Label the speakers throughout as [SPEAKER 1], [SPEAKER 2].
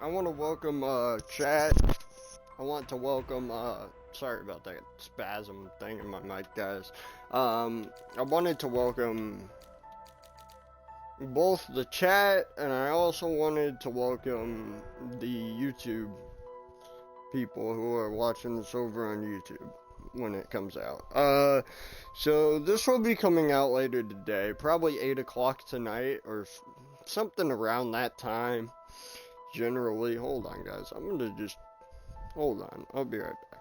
[SPEAKER 1] I want to welcome chat. I want to welcome sorry about that spasm thing in my mic, guys. I wanted to welcome both the chat, and I also wanted to welcome the YouTube people who are watching this over on YouTube when it comes out. So this will be coming out later today, probably 8 o'clock tonight or something around that time. Generally, hold on, guys. I'm gonna just hold on. I'll be right back.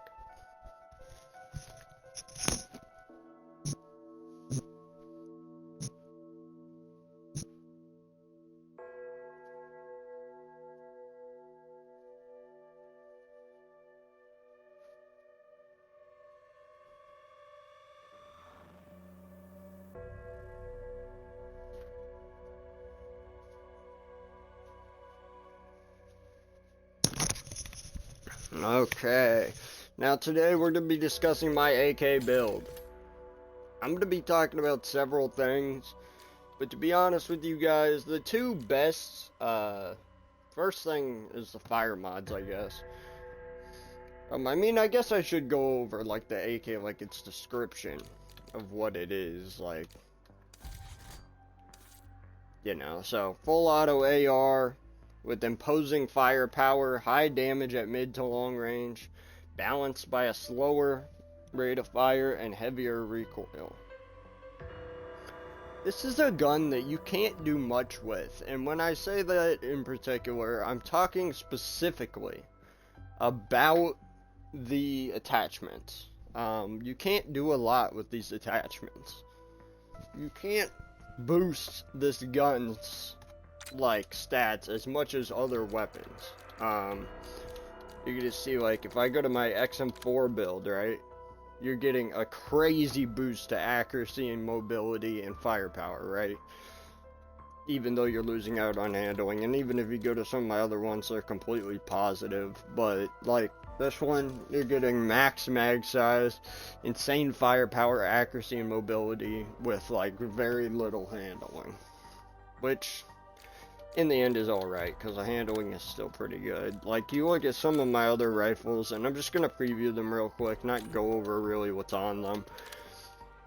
[SPEAKER 1] Okay. Now today we're going to be discussing my AK build. I'm going to be talking about several things, but to be honest with you guys, the two best, first thing is the fire mods, I guess. I guess I should go over, like, the AK, like, its description of what it is, like, you know. So, full auto AR with imposing firepower, high damage at mid to long range, balanced by a slower rate of fire and heavier recoil. This is a gun that you can't do much with, and when I say that in particular, I'm talking specifically about the attachments. You can't do a lot with these attachments. You can't boost this gun's like stats as much as other weapons. You can just see, like, if I go to my Ak74 build, right, you're getting a crazy boost to accuracy and mobility and firepower, right? Even though you're losing out on handling, and even if you go to some of my other ones, they're completely positive. But like this one, you're getting max mag size, insane firepower, accuracy, and mobility with like very little handling, which in the end is alright, because the handling is still pretty good. Like, you look at some of my other rifles, and I'm just going to preview them real quick, not go over really what's on them,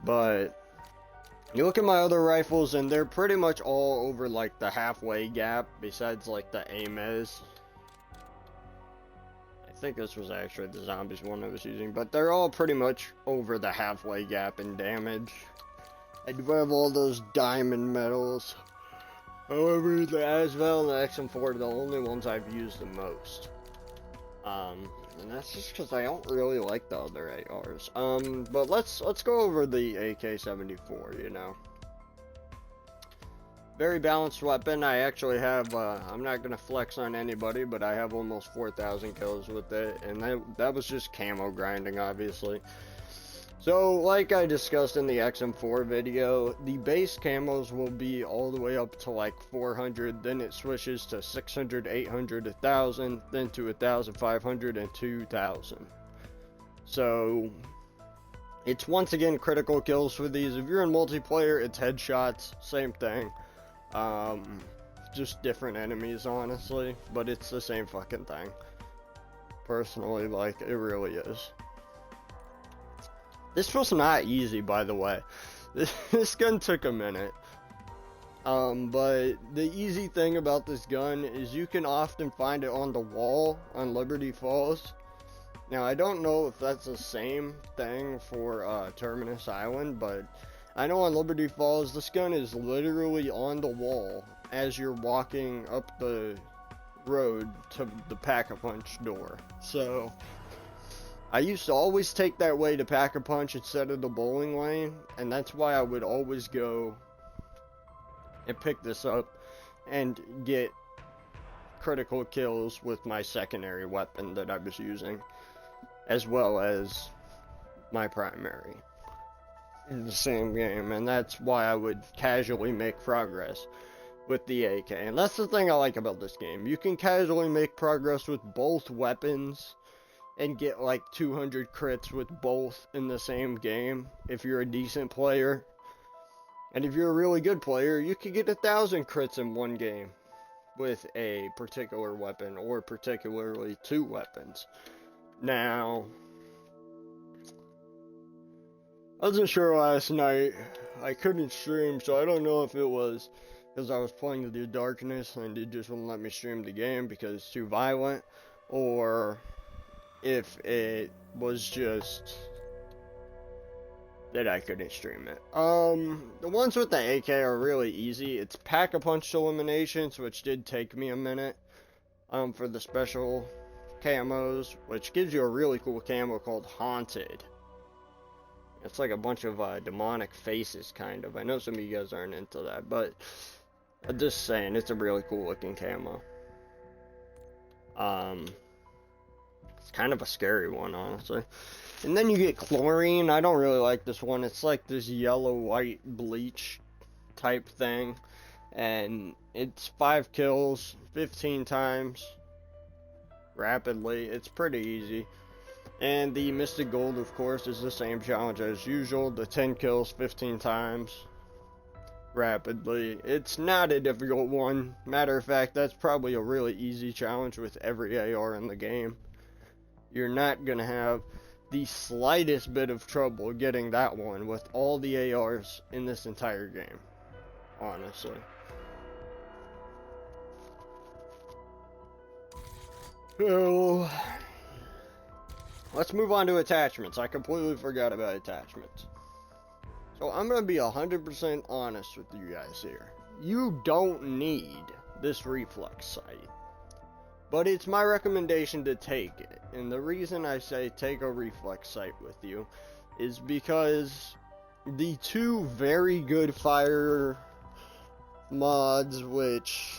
[SPEAKER 1] but you look at my other rifles, and they're pretty much all over, like, the halfway gap, besides, like, the AMES. I think this was actually the zombies one I was using, but they're all pretty much over the halfway gap in damage. I do have all those diamond medals. However, the Asvel and the Ak74 are the only ones I've used the most. And that's just because I don't really like the other ARs. But let's go over the AK74, you know. Very balanced weapon. I actually have, I'm not going to flex on anybody, but I have almost 4,000 kills with it. And that was just camo grinding, obviously. So, like I discussed in the Ak74 video, the base camos will be all the way up to like 400, then it switches to 600, 800, 1000, then to 1500 and 2000. So, it's once again critical kills for these. If you're in multiplayer, it's headshots, same thing. Just different enemies, honestly, but it's the same fucking thing. Personally, like, it really is. This was not easy, by the way. This gun took a minute. But the easy thing about this gun is you can often find it on the wall on Liberty Falls. Now, I don't know if that's the same thing for Terminus Island, but I know on Liberty Falls, this gun is literally on the wall as you're walking up the road to the Pack-a-Punch door. So I used to always take that way to Pack-a-Punch instead of the bowling lane, and that's why I would always go and pick this up and get critical kills with my secondary weapon that I was using, as well as my primary in the same game, and that's why I would casually make progress with the AK. And that's the thing I like about this game. You can casually make progress with both weapons and get like 200 crits with both in the same game if you're a decent player. And if you're a really good player, you can get 1,000 crits in one game. with a particular weapon, or particularly two weapons. Now, I wasn't sure last night. I couldn't stream, so I don't know if it was because I was playing the darkness and it just wouldn't let me stream the game because it's too violent, or if it was just that I couldn't stream it. The ones with the AK are really easy. It's pack-a-punch eliminations, which did take me a minute, for the special camos, which gives you a really cool camo called Haunted. It's like a bunch of demonic faces, kind of. I know some of you guys aren't into that, but I'm just saying, it's a really cool looking camo. It's kind of a scary one, honestly. And then you get Chlorine. I don't really like this one. It's like this yellow-white bleach type thing. And it's 5 kills, 15 times, rapidly. It's pretty easy. And the Mystic Gold, of course, is the same challenge as usual. The 10 kills, 15 times, rapidly. It's not a difficult one. Matter of fact, that's probably a really easy challenge with every AR in the game. You're not going to have the slightest bit of trouble getting that one with all the ARs in this entire game, honestly. So, let's move on to attachments. I completely forgot about attachments. So I'm going to be 100% honest with you guys here. You don't need this reflex sight, but it's my recommendation to take it. And the reason I say take a reflex sight with you is because the two very good fire mods, which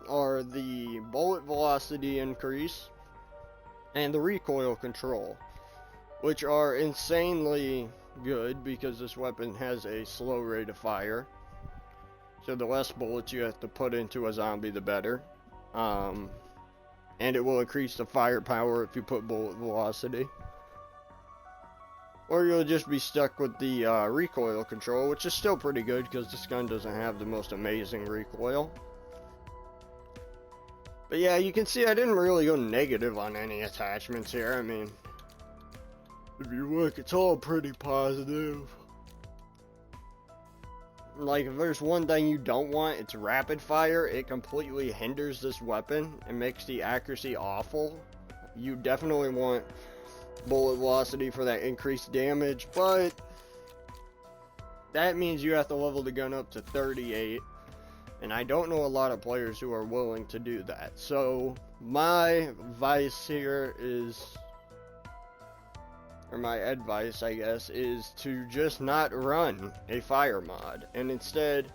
[SPEAKER 1] are the bullet velocity increase and the recoil control, which are insanely good because this weapon has a slow rate of fire. So the less bullets you have to put into a zombie, the better. And it will increase the firepower if you put bullet velocity. Or you'll just be stuck with the recoil control, which is still pretty good because this gun doesn't have the most amazing recoil. But yeah, you can see I didn't really go negative on any attachments here. I mean, if you look, it's all pretty positive. Like, if there's one thing you don't want, it's rapid fire. It completely hinders this weapon and makes the accuracy awful. You definitely want bullet velocity for that increased damage, but that means you have to level the gun up to 38. And I don't know a lot of players who are willing to do that. So my advice here is, or my advice, I guess, is to just not run a fire mod. And instead,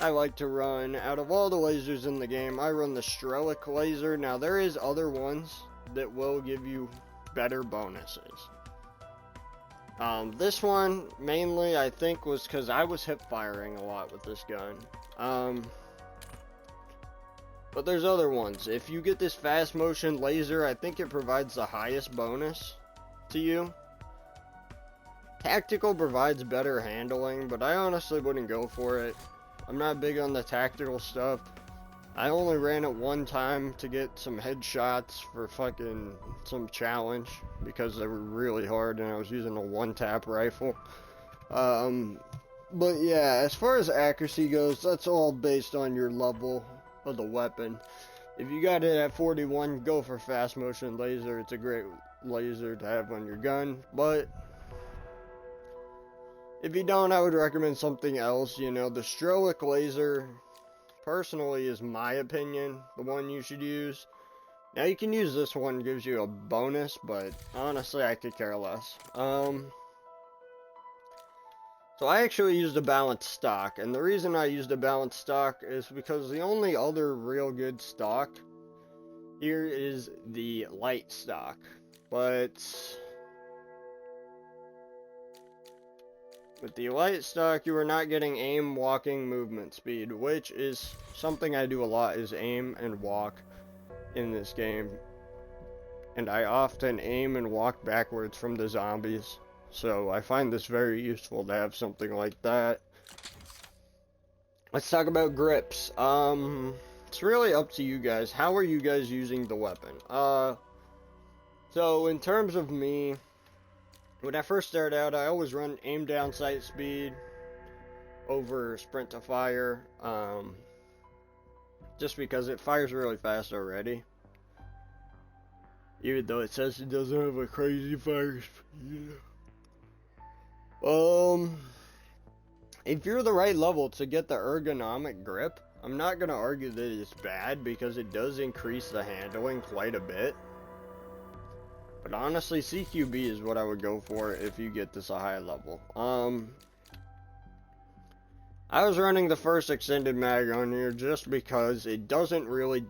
[SPEAKER 1] I like to run, out of all the lasers in the game, I run the Strelic laser. Now, there is other ones that will give you better bonuses. This one, mainly, I think, was because I was hip firing a lot with this gun. But there's other ones. If you get this fast motion laser, I think it provides the highest bonus to you. Tactical provides better handling, but I honestly wouldn't go for it. I'm not big on the tactical stuff. I only ran it one time to get some headshots for fucking some challenge because they were really hard and I was using a one-tap rifle. But yeah, as far as accuracy goes, that's all based on your level of the weapon. If you got it at 41, go for fast motion laser. It's a great laser to have on your gun, but if you don't, I would recommend something else. You know, the Strelic laser, personally, is my opinion, the one you should use. Now, you can use this one, gives you a bonus, but honestly, I could care less. So I actually used a balanced stock, and the reason I used a balanced stock is because the only other real good stock here is the light stock. But with the light stock, you are not getting aim, walking, movement speed, which is something I do a lot, is aim and walk in this game. And I often aim and walk backwards from the zombies. So I find this very useful to have something like that. Let's talk about grips. it's really up to you guys. How are you guys using the weapon? So in terms of me, when I first started out, I always run aim down sight speed over sprint to fire, just because it fires really fast already. Even though it says it doesn't have a crazy fire speed. If you're the right level to get the ergonomic grip, I'm not going to argue that it's bad because it does increase the handling quite a bit. But honestly, CQB is what I would go for if you get this a high level. I was running the first extended mag on here just because it doesn't really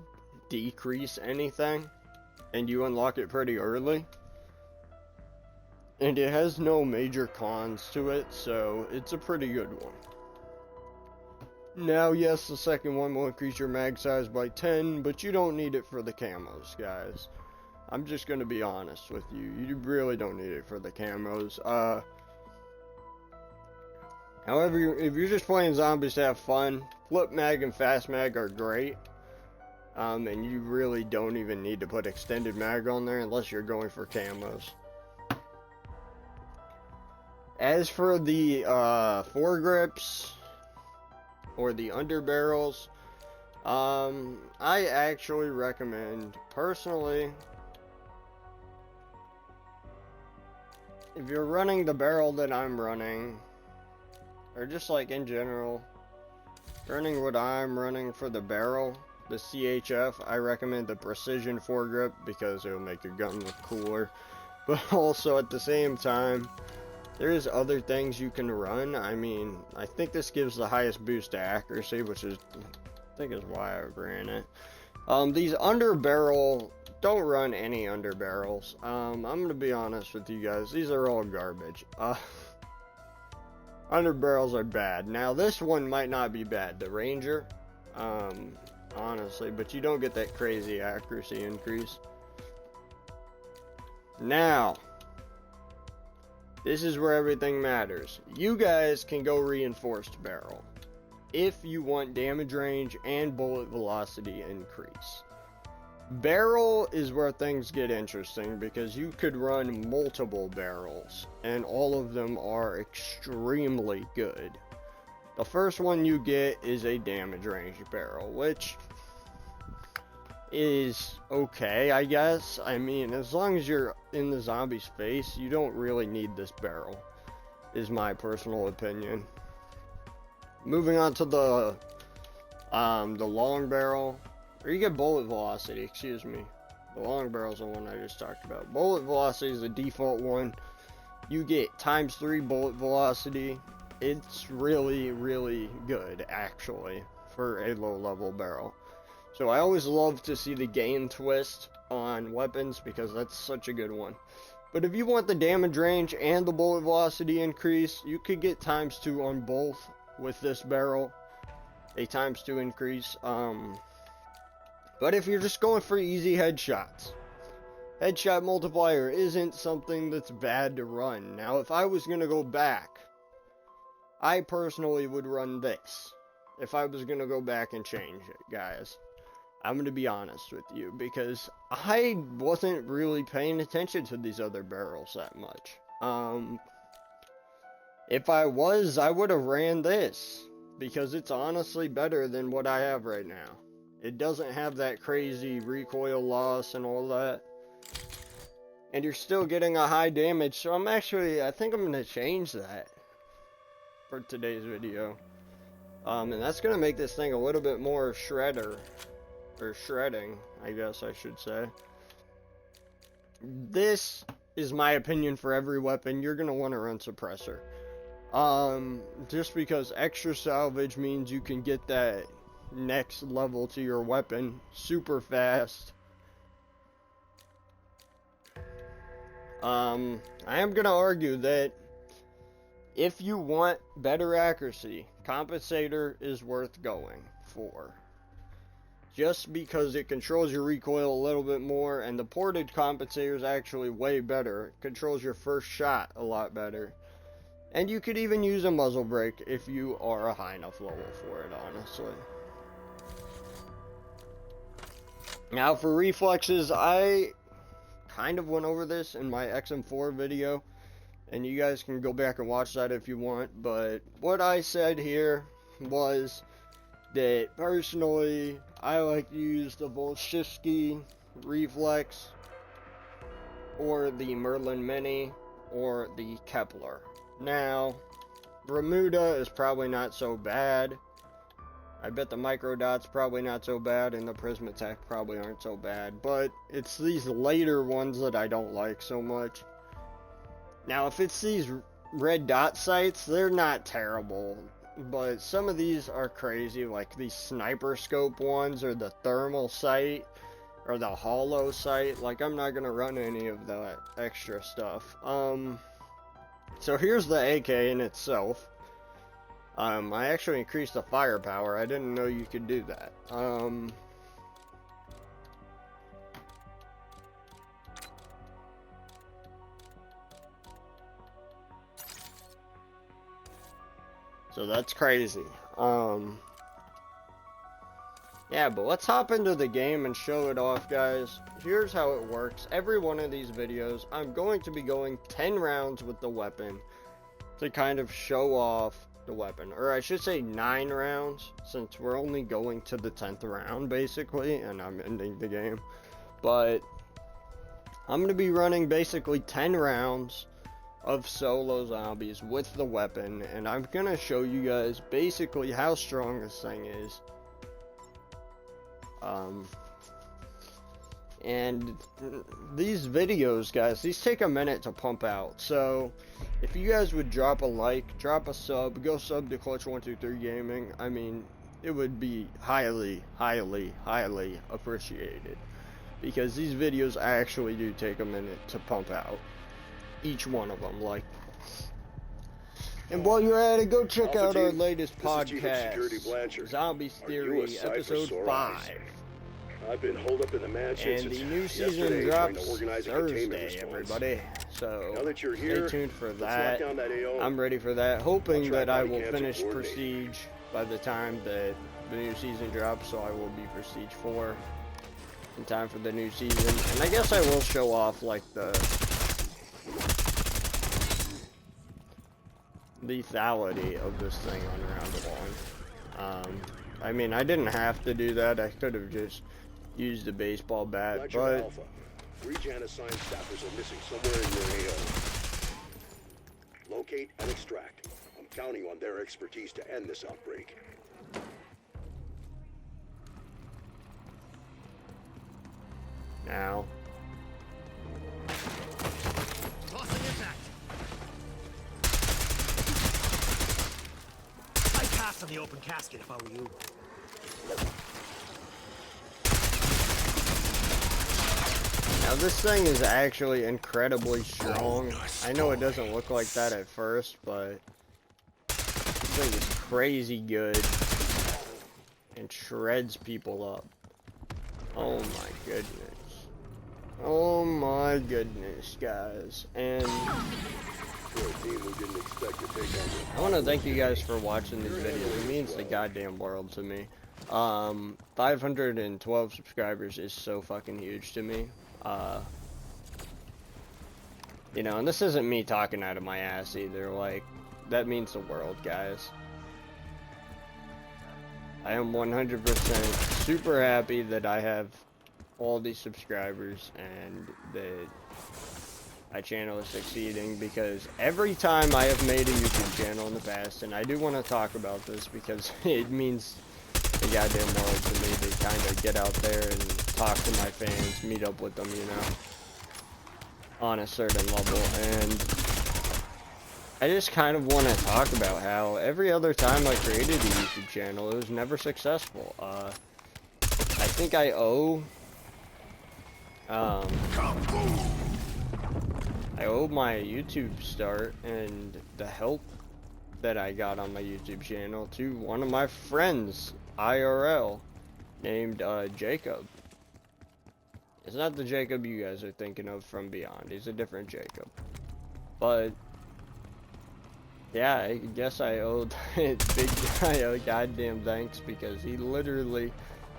[SPEAKER 1] decrease anything, and you unlock it pretty early. And it has no major cons to it, so it's a pretty good one. Now, yes, the second one will increase your mag size by 10, but you don't need it for the camos, guys. I'm just going to be honest with you. You really don't need it for the camos. However, if you're just playing zombies to have fun, flip mag and fast mag are great. And you really don't even need to put extended mag on there unless you're going for camos. As for the foregrips or the underbarrels, I actually recommend, personally, if you're running the barrel that I'm running, or just like in general, running what I'm running for the barrel, the CHF, I recommend the precision foregrip because it'll make your gun look cooler. But also at the same time, there's other things you can run. I mean, I think this gives the highest boost to accuracy, which is, I think is why I ran it. These underbarrel, don't run any underbarrels. I'm gonna be honest with you guys, these are all garbage. Underbarrels are bad. Now this one might not be bad, the Ranger, honestly, but you don't get that crazy accuracy increase. Now, this is where everything matters. You guys can go reinforced barrel if you want damage range and bullet velocity increase. Barrel is where things get interesting because you could run multiple barrels and all of them are extremely good. The first one you get is a damage range barrel, which is okay, I guess. I mean, as long as you're in the zombie's face, you don't really need this barrel, is my personal opinion. Moving on to the long barrel, or you get bullet velocity, excuse me. The long barrel is the one I just talked about. Bullet velocity is the default one. You get ×3 bullet velocity. It's really, really good, actually, for a low-level barrel. So I always love to see the game twist on weapons because that's such a good one. But if you want the damage range and the bullet velocity increase, you could get ×2 on both with this barrel. A ×2 increase. But if you're just going for easy headshots, headshot multiplier isn't something that's bad to run. Now, if I was going to go back, I personally would run this. If I was going to go back and change it, guys. I'm going to be honest with you, because I wasn't really paying attention to these other barrels that much. If I was, I would have ran this, because it's honestly better than what I have right now. It doesn't have that crazy recoil loss and all that. And you're still getting a high damage, so I think I'm going to change that for today's video. And that's going to make this thing a little bit more shredder. Or shredding, I guess I should say. This is my opinion for every weapon. You're going to want to run suppressor. Just because extra salvage means you can get that next level to your weapon super fast. I am going to argue that if you want better accuracy, compensator is worth going for. Just because it controls your recoil a little bit more, and the ported compensator is actually way better. It controls your first shot a lot better. And you could even use a muzzle brake if you are a high enough level for it, honestly. Now for reflexes, I kind of went over this in my Ak74 video, and you guys can go back and watch that if you want, but what I said here was that personally, I like to use the Volshitsky reflex, or the Merlin Mini, or the Kepler. Now, Bermuda is probably not so bad. I bet the Microdot's probably not so bad, and the Prismatech probably aren't so bad, but it's these later ones that I don't like so much. Now, if it's these red dot sights, they're not terrible, but some of these are crazy, like these sniper scope ones, or the thermal sight, or the hollow sight. Like, I'm not gonna run any of that extra stuff. So here's the AK in itself. I actually increased the firepower. I didn't know you could do that. So that's crazy. Yeah, but let's hop into the game and show it off, guys. Here's how it works. Every one of these videos, I'm going to be going 10 rounds with the weapon to kind of show off the weapon. Or I should say 9 rounds, since we're only going to the 10th round, basically, and I'm ending the game. But I'm going to be running basically 10 rounds of solo zombies with the weapon, and I'm going to show you guys basically how strong this thing is. And these videos, guys, these take a minute to pump out, so if you guys would drop a like, drop a sub, go sub to Clutch123 Gaming, I mean, it would be highly, highly, highly appreciated, because these videos actually do take a minute to pump out, each one of them, like. And while you're at it, go check out our latest podcast, Zombies Theory, episode 5.
[SPEAKER 2] I've been holed up in the mansion,
[SPEAKER 1] and the new season drops Thursday, everybody. So stay tuned for that. I'm ready for that, hoping that I will finish Prestige by the time that the new season drops, so I will be Prestige 4 in time for the new season. And I guess I will show off, like, the lethality of this thing on round 1. I mean, I didn't have to do that. I could have just used a baseball bat, but
[SPEAKER 2] Alpha. Regen assigned staffers are missing somewhere in your AO. Locate and extract. I'm counting on their expertise to end this outbreak.
[SPEAKER 1] now.
[SPEAKER 3] Tossing impact. I'd pass on the open casket if I were you.
[SPEAKER 1] Now this thing is actually incredibly strong. I know it doesn't look like that at first, but this thing is crazy good and shreds people up. Oh my goodness. Oh my goodness, guys. And I want to thank you guys for watching these videos. It means the goddamn world to me. 512 subscribers is so fucking huge to me. You know, and this isn't me talking out of my ass either, like, that means the world, guys. I am 100% super happy that I have all these subscribers and that my channel is succeeding, because every time I have made a YouTube channel in the past, and I do want to talk about this because it means the goddamn world to me to kind of get out there and talk to my fans, meet up with them, you know, on a certain level. And I just kind of want to talk about how every other time I created a YouTube channel, it was never successful. I think I owe my YouTube start and the help that I got on my YouTube channel to one of my friends, IRL, named Jacob. It's not the Jacob you guys are thinking of from Beyond. He's a different Jacob. But yeah, I guess I owed big guy a goddamn thanks, because he literally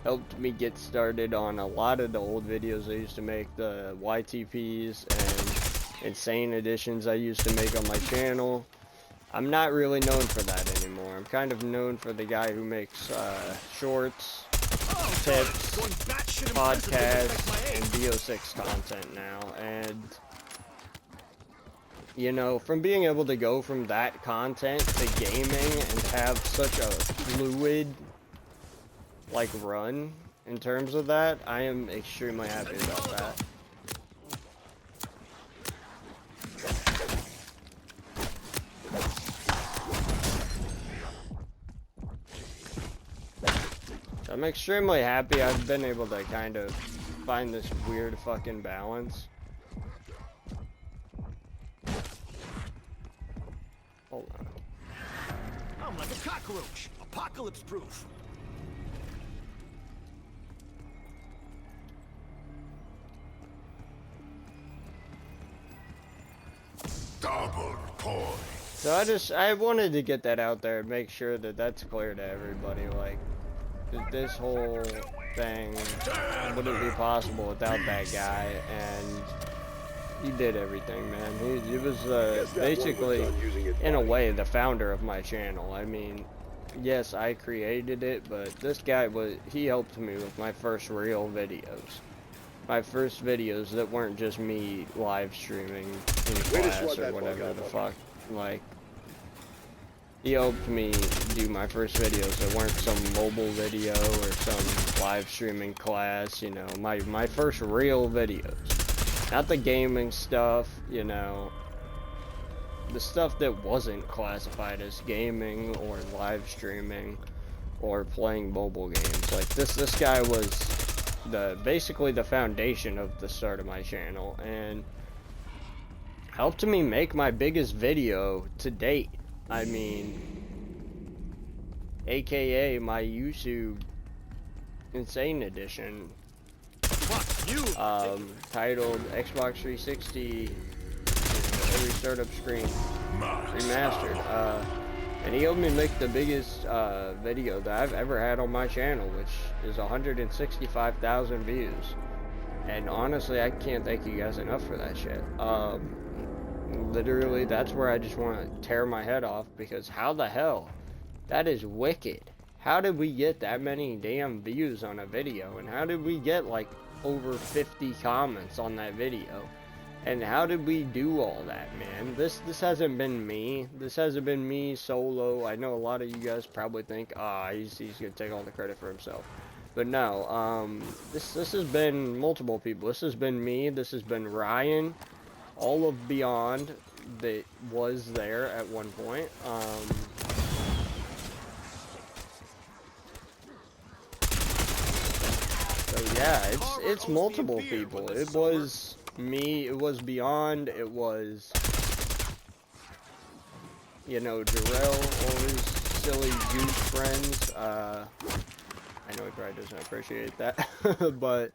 [SPEAKER 1] helped me get started on a lot of the old videos I used to make, the YTPs and insane editions I used to make on my channel. I'm not really known for that anymore. I'm kind of known for the guy who makes shorts, tips, podcasts, and VO6 content now. And, you know, from being able to go from that content to gaming and have such a fluid, like, run in terms of that, I am extremely happy about that. I'm extremely happy I've been able to kind of find this weird fucking balance. Hold on.
[SPEAKER 3] I'm like a cockroach. Apocalypse proof.
[SPEAKER 2] Double point.
[SPEAKER 1] So I wanted to get that out there and make sure that that's clear to everybody. Like, this whole thing wouldn't be possible without that guy, and he did everything, man. He was basically, in a way, the founder of my channel. I mean, yes, I created it, but this guy he helped me with my first real videos. My first videos that weren't just me live streaming in class or whatever the fuck. Like, he helped me do my first videos that weren't some mobile video or some live streaming class, you know, my first real videos. Not the gaming stuff, you know, the stuff that wasn't classified as gaming or live streaming or playing mobile games. Like, this guy was basically the foundation of the start of my channel, and helped me make my biggest video to date. I mean, aka my YouTube Insane Edition, titled Xbox 360 Every Startup Screen Remastered. And he helped me make the biggest video that I've ever had on my channel, which is 165,000 views. And honestly, I can't thank you guys enough for that shit. Literally, that's where I just want to tear my head off, because how the hell? That is wicked. How did we get that many damn views on a video? And how did we get like over 50 comments on that video? And how did we do all that, man? This hasn't been me. This hasn't been me solo. I know a lot of you guys probably think, he's gonna take all the credit for himself. But no, this has been multiple people. This has been me. This has been Ryan. All of Beyond that was there at one point. So yeah, it's multiple people. It was me, it was Beyond, it was, you know, Jarrell or his silly goose friends. I know he probably doesn't appreciate that, but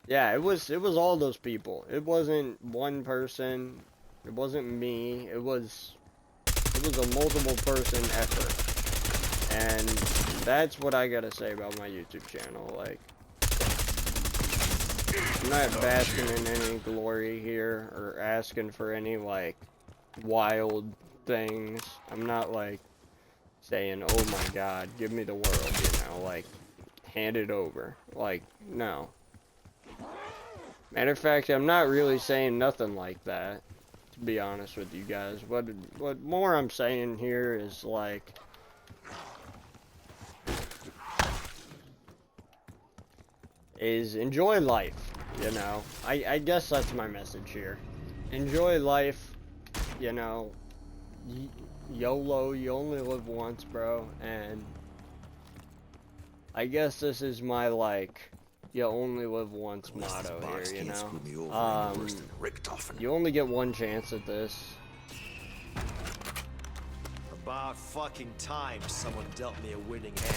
[SPEAKER 1] yeah, it was all those people. It wasn't one person. It wasn't me. It was a multiple person effort. And that's what I gotta say about my YouTube channel. Like, I'm not basking in any glory here or asking for any like wild things. I'm not like saying, oh my god, give me the world, you know, like hand it over. Like, no. Matter of fact, I'm not really saying nothing like that, to be honest with you guys. What more I'm saying here is like, enjoy life, you know. I guess that's my message here. Enjoy life, you know. YOLO, you only live once, bro. And I guess this is my like, you only live once motto here, you know? You only get one chance at this.
[SPEAKER 3] About fucking time someone dealt me a winning hand.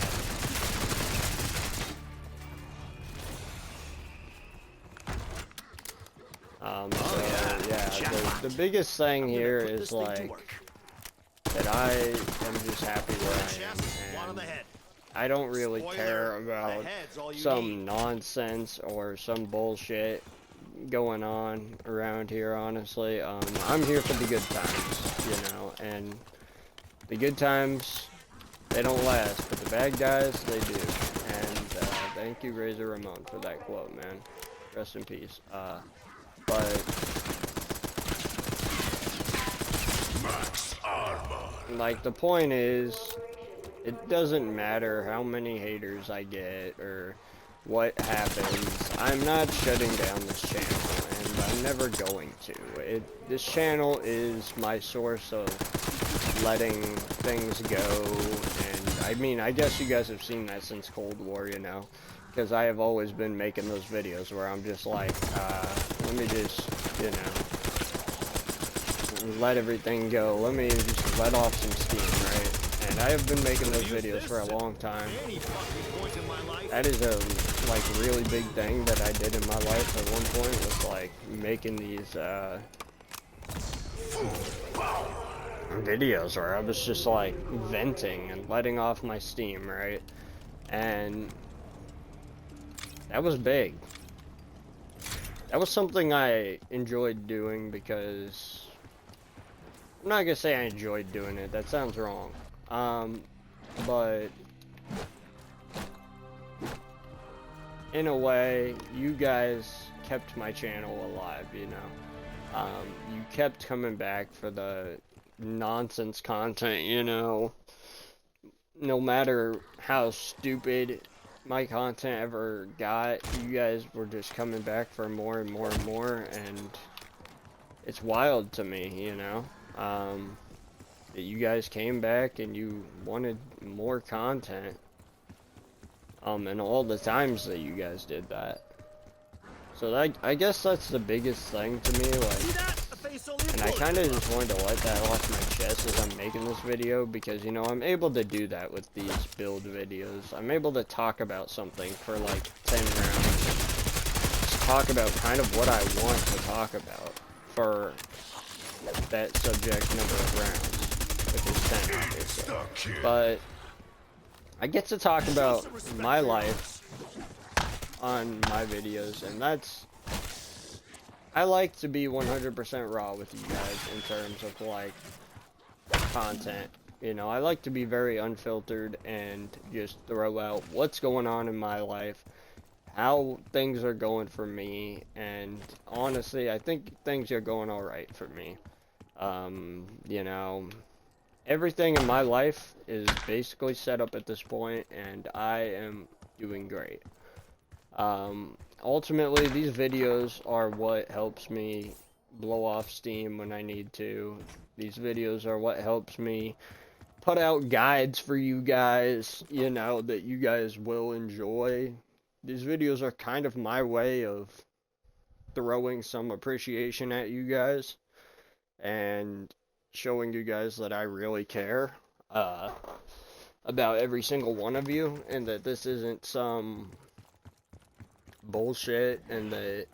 [SPEAKER 1] So, yeah, the biggest thing here is like, that I am just happy where I am. And I don't really
[SPEAKER 3] Spoiler,
[SPEAKER 1] care
[SPEAKER 3] the
[SPEAKER 1] about
[SPEAKER 3] head's all you
[SPEAKER 1] some
[SPEAKER 3] need.
[SPEAKER 1] nonsense or some bullshit going on around here, honestly. I'm here for the good times, you know, and the good times, they don't last, but the bad guys, they do. And thank you, Razor Ramon, for that quote, man. Rest in peace. But like, the point is, it doesn't matter how many haters I get or what happens. I'm not shutting down this channel, and I'm never going to. This channel is my source of letting things go, and I mean, I guess you guys have seen that since Cold War, you know, because I have always been making those videos where I'm just like, let me just, you know, let everything go. Let me just let off some steam, right? And I have been making those videos for a long time. That is a, like, really big thing that I did in my life at one point, was, like, making these, videos where I was just, like, venting and letting off my steam, right? And that was big. That was something I enjoyed doing because... I'm not gonna say I enjoyed doing it, that sounds wrong. But in a way, you guys kept my channel alive, you know. You kept coming back for the nonsense content, you know. No matter how stupid my content ever got, you guys were just coming back for more and more and more, and it's wild to me, you know. That you guys came back and you wanted more content, and all the times that you guys did that. So I guess that's the biggest thing to me, like, and I kind of just wanted to let that off my chest as I'm making this video, because, you know, I'm able to do that with these build videos. I'm able to talk about something for like 10 rounds, just talk about kind of what I want to talk about for that subject number of rounds, which is 10, obviously. But I get to talk about my life on my videos, and I like to be 100% raw with you guys in terms of, like, content. You know, I like to be very unfiltered and just throw out what's going on in my life, how things are going for me, and honestly, I think things are going alright for me. You know, everything in my life is basically set up at this point, and I am doing great. Ultimately, these videos are what helps me blow off steam when I need to. These videos are what helps me put out guides for you guys, you know, that you guys will enjoy. These videos are kind of my way of throwing some appreciation at you guys and showing you guys that I really care about every single one of you, and that this isn't some bullshit, and that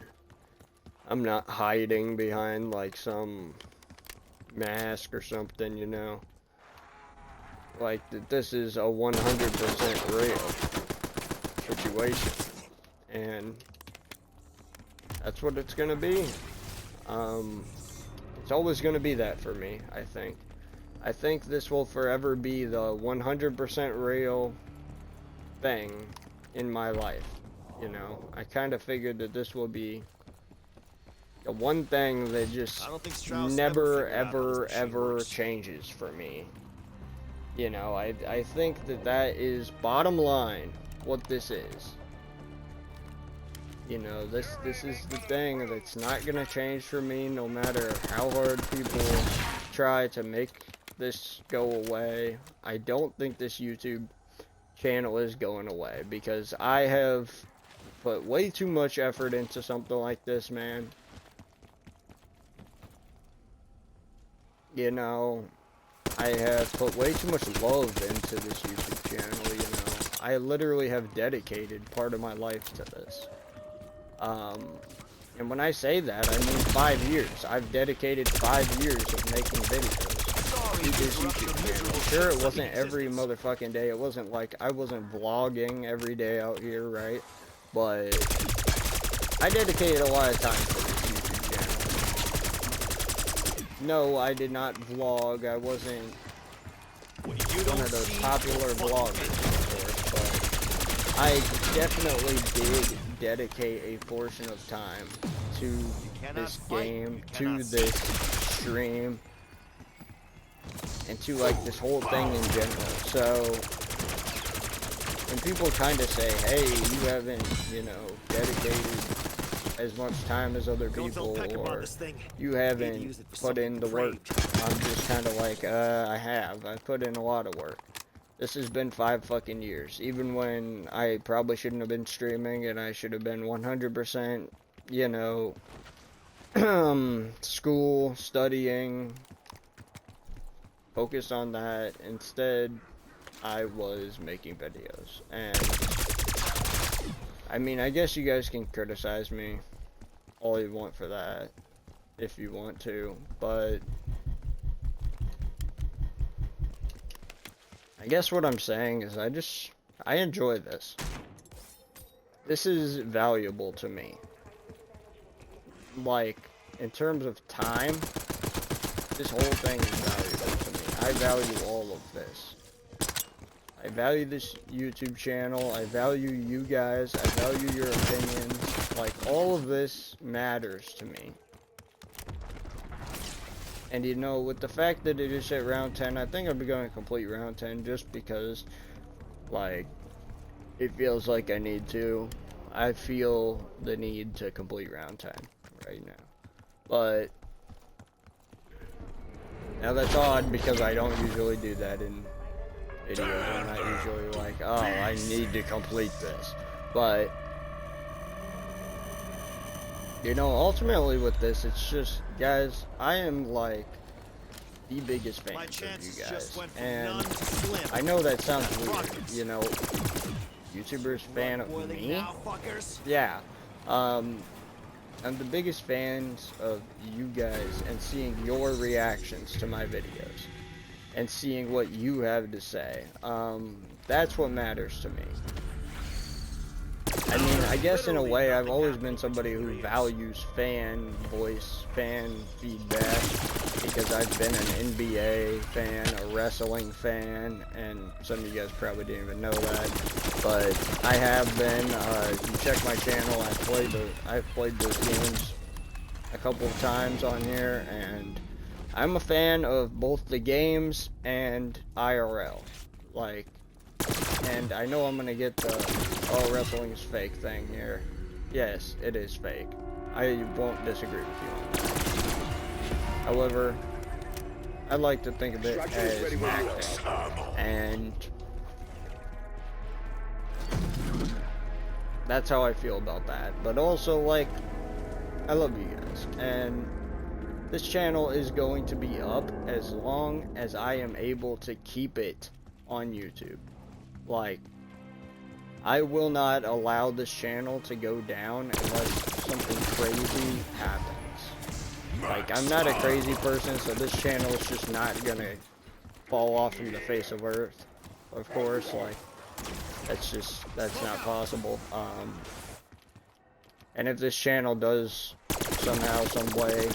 [SPEAKER 1] I'm not hiding behind like some mask or something, you know. Like, that this is a 100% real situation, and that's what it's gonna be. It's always gonna be that for me, I think. I think this will forever be the 100% real thing in my life, you know. I kind of figured that this will be the one thing that just never, ever changes for me. You know, I think that is bottom line what this is. You know, this is the thing that's not gonna change for me, no matter how hard people try to make this go away. I don't think this YouTube channel is going away, because I have put way too much effort into something like this, man. You know, I have put way too much love into this YouTube channel, you know. I literally have dedicated part of my life to this. And when I say that, I mean 5 years. I've dedicated 5 years of making videos. do this YouTube channel. Sure, it wasn't every motherfucking day. It wasn't like I wasn't vlogging every day out here, right? But I dedicated a lot of time to this YouTube channel. No, I did not vlog. I wasn't one of those popular vloggers, of course, but I definitely did dedicate a portion of time to this game, to this stream, and to like this whole thing in general. So when people kind of say, hey, you haven't, you know, dedicated as much time as other people, or you haven't put in the work, I'm just kind of like, I have. I put in a lot of work. This has been 5 fucking years. Even when I probably shouldn't have been streaming and I should have been 100%, you know, school, studying, focused on that. Instead, I was making videos. And I mean, I guess you guys can criticize me all you want for that, if you want to, but I guess what I'm saying is I enjoy this. This is valuable to me. Like, in terms of time, this whole thing is valuable to me. I value all of this. I value this YouTube channel. I value you guys. I value your opinions. Like, all of this matters to me. And you know, with the fact that it is at round 10, I think I'll be going to complete round 10 just because, like, it feels like I need to. I feel the need to complete round 10 right now. But now that's odd because I don't usually do that in videos. I'm not usually like, oh, I need to complete this. But you know, ultimately with this, it's just, guys, I am like the biggest fan of you guys, and I know that sounds weird, you know, YouTubers fan of me, yeah, I'm the biggest fans of you guys, and seeing your reactions to my videos, and seeing what you have to say, that's what matters to me. I mean, I guess in a way, I've always been somebody who values fan voice, fan feedback, because I've been an NBA fan, a wrestling fan, and some of you guys probably didn't even know that, but I have been. If you check my channel, I've played those games a couple of times on here, and I'm a fan of both the games and IRL, like. And I know I'm gonna get the, oh, wrestling is fake thing here. Yes, it is fake. I won't disagree with you on that. However, I like to think of it as acting. And that's how I feel about that. But also, like, I love you guys. And this channel is going to be up as long as I am able to keep it on YouTube. Like, I will not allow this channel to go down unless something crazy happens. Like, I'm not a crazy person, so this channel is just not gonna fall off from the face of Earth. Of course, like, that's not possible. And if this channel does somehow, some way,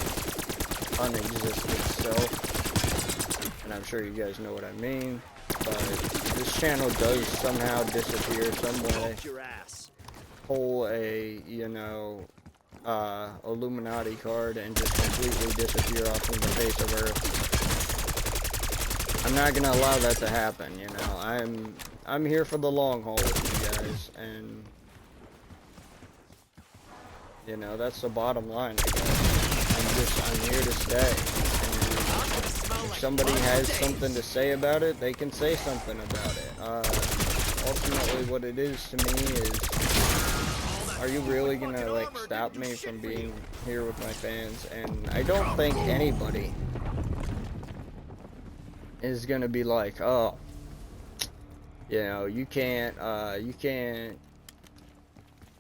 [SPEAKER 1] unexist itself, and I'm sure you guys know what I mean, but this channel does somehow disappear some way, pull a, you know, Illuminati card and just completely disappear off from the face of Earth, I'm not gonna allow that to happen, you know. I'm here for the long haul with you guys, and you know, that's the bottom line, I guess. I'm here to stay. If somebody has something to say about it, they can say something about it. Ultimately, what it is to me is, are you really gonna, like, stop me from being here with my fans? And I don't think anybody is gonna be like, oh, you know, you can't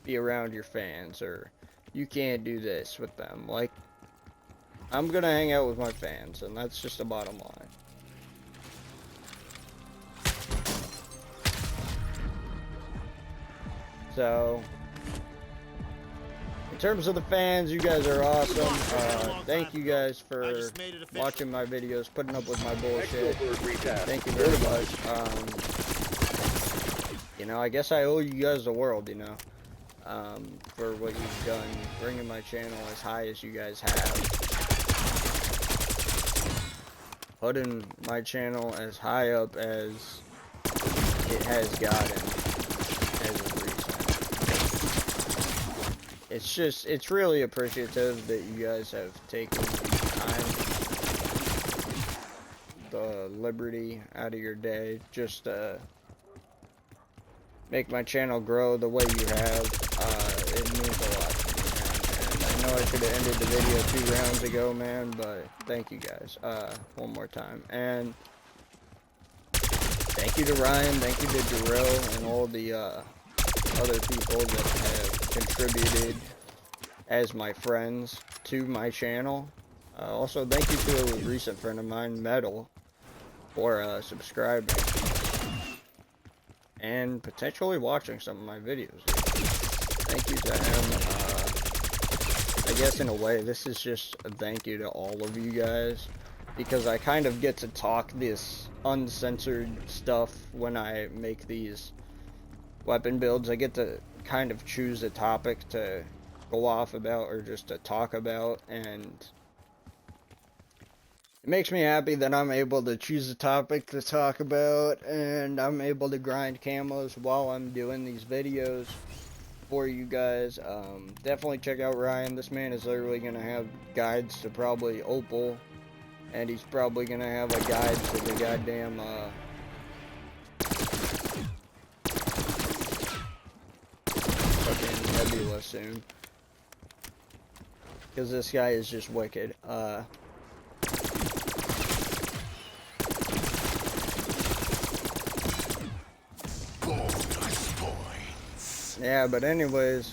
[SPEAKER 1] be around your fans, or you can't do this with them. Like, I'm gonna hang out with my fans, and that's just the bottom line. So, in terms of the fans, you guys are awesome. Thank you guys for watching my videos, putting up with my bullshit. Thank you very much. You know, I guess I owe you guys the world, you know, for what you've done, bringing my channel as high as you guys have. Putting my channel as high up as it has gotten as of recent. It's really appreciative that you guys have taken time, the liberty out of your day, just to make my channel grow the way you have. It means a lot to me, man. And I know I should have ended the video 2 rounds ago, man, but thank you guys, one more time. And thank you to Ryan, thank you to Darrell, and all the, other people that have contributed as my friends to my channel. Also, thank you to a recent friend of mine, Metal, for, subscribing and potentially watching some of my videos. Thank you to him. I guess in a way, this is just a thank you to all of you guys, because I kind of get to talk this uncensored stuff when I make these weapon builds. I get to kind of choose a topic to go off about, or just to talk about, and it makes me happy that I'm able to choose a topic to talk about, and I'm able to grind camos while I'm doing these videos for you guys. Definitely check out Ryan. This man is literally going to have guides to probably Opal, and he's probably going to have a guide to the goddamn, fucking Nebula soon. Because this guy is just wicked. Yeah, but anyways,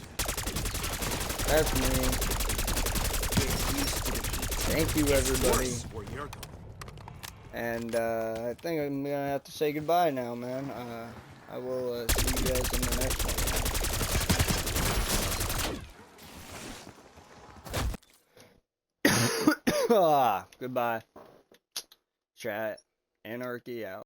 [SPEAKER 1] that's me. Thank you, everybody. And, I think I'm gonna have to say goodbye now, man. I will, see you guys in the next one. Goodbye. Chat. Anarchy out.